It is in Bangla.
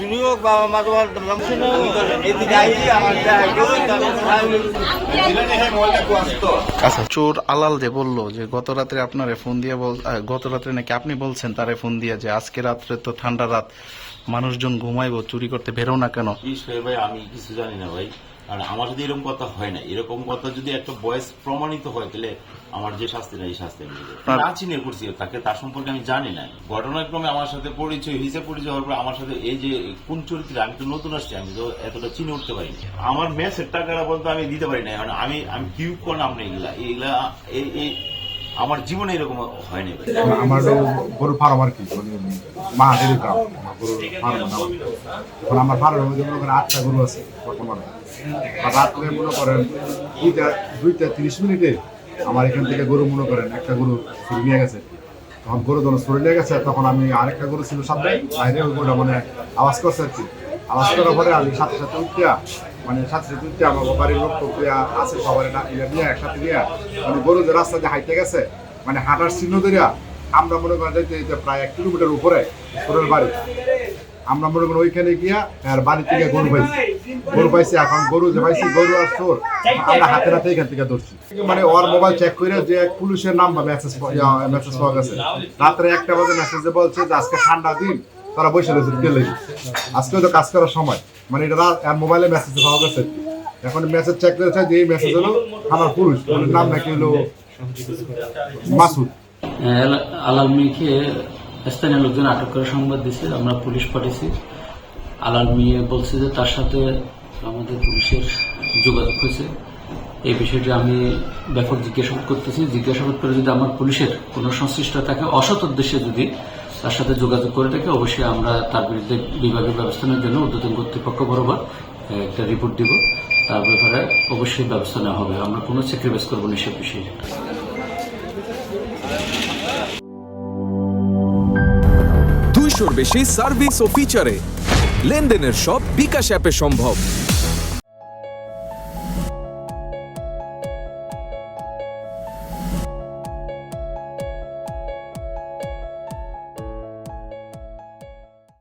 চুরি হোক বা আমার এদিকে আইসি আমার আচ্ছা, চোর আলাল যে বললো যে গত রাত্রে আপনারে ফোন দিয়ে গত রাত্রে নাকি আপনি বলছেন তারে ফোন দিয়ে যে আজকে রাত্রে তো ঠান্ডা রাত, মানুষজন ঘুমাইবো, চুরি করতে বেরো না কেন? ভাই আমি কিছু জানি না ভাই, আর আমার সাথে এরকম কথা হয় না। এরকম কথা যদি একটা বয়স প্রমাণিত হয় তাহলে আমার যে শাস্তি না এই শাস্তি আমি দেবো। না চিনে করছি তাকে, তার সম্পর্কে আমি জানি না। ঘটনাক্রমে আমার সাথে পরিচয় হওয়ার পর আমার সাথে এই যে কোন চরিত্রে, আমি তো নতুন আসছি, আমি তো এতটা চিনে উঠতে পারিনি। আমার মেসের টাকাটা বলতে আমি দিতে পারি না, কারণ আমি কিউ করলাম না এগুলা আমার জীবনে এরকম হয়নি। আমার গরুর ফার্ম আর কি, মাহাদেরি গ্রাম গরুর ফার্ম। এখন আমার ফার্মের মধ্যে মনে করেন 8টা গরু আছে বর্তমানে। আর রাত্রে মনে করেন 2:30 আমার এখান থেকে গরু মনে করেন একটা গরু চুরি নিয়ে গেছে। তখন গরু যখন চুরি নিয়ে গেছে তখন আমি আরেকটা গরু ছিল সাথে, বাইরে ওই গরুটা মানে আওয়াজ করছে আর কি। আওয়াজ করার পরে আমি সাথে সাথে উঠতে আমার বাড়ির লোক প্রক্রিয়া আছে সবাই নিয়ে একসাথে নিয়ে মানে গরু যে রাস্তা দিয়ে হাইটে গেছে, মানে হাঁটার চিহ্ন ধরিয়া আমরা মনে করেন যে প্রায় 1 কিলোমিটার উপরে গরুর বাড়ি। আমরা মনে করেন ওইখানে গিয়া আর বাড়ি থেকে গরু পাইছি। এখন গরু যে পাইছি, গরু আর চোর আমরা হাতে হাতে এখান থেকে ধরছি। মানে ওর মোবাইল চেক করে যে পুলিশের নাম বা মেসেজ পাওয়া গেছে। রাত্রে 1টা বাজে মেসেজে বলছে যে আজকে ঠান্ডা দিন, তারা বসে রয়েছে গেলে আজকে তো কাজ করার সময়, মানে এটা মোবাইলে মেসেজ পাওয়া গেছে। এখন মেসেজ চেক করেছে যে এই মেসেজ হলো আমার পুরুষ, নাম নাকি হলো মাসুদ। আলাল মিয়াকে স্থানীয় লোকজন আটক করে সংবাদ দিচ্ছে, আমরা পুলিশ পাঠিয়েছি। আলাল মিয়া বলছে যে তার সাথে আমাদের পুলিশের যোগাযোগ হয়েছে। এই বিষয়টি আমি ব্যাপক জিজ্ঞাসাবাদ করতেছি। জিজ্ঞাসাবাদ করে যদি আমার পুলিশের কোনো সংশ্লিষ্ট থাকে, অসৎ উদ্দেশ্যে যদি তার সাথে যোগাযোগ করে থাকে, অবশ্যই আমরা তার বিরুদ্ধে বিভাগীয় ব্যবস্থা নেওয়ার জন্য ঊর্ধ্বতন কর্তৃপক্ষ বরাবর একটা রিপোর্ট দিব। তার ব্যাপারে অবশ্যই ব্যবস্থা নেওয়া হবে। আমরা কোনো স্যাক্রিফাইস করবো না সে বিষয়ে। 200-র বেশি সার্ভিস ও ফিচারে লেনদেনের সব বিকাশ অ্যাপে সম্ভব।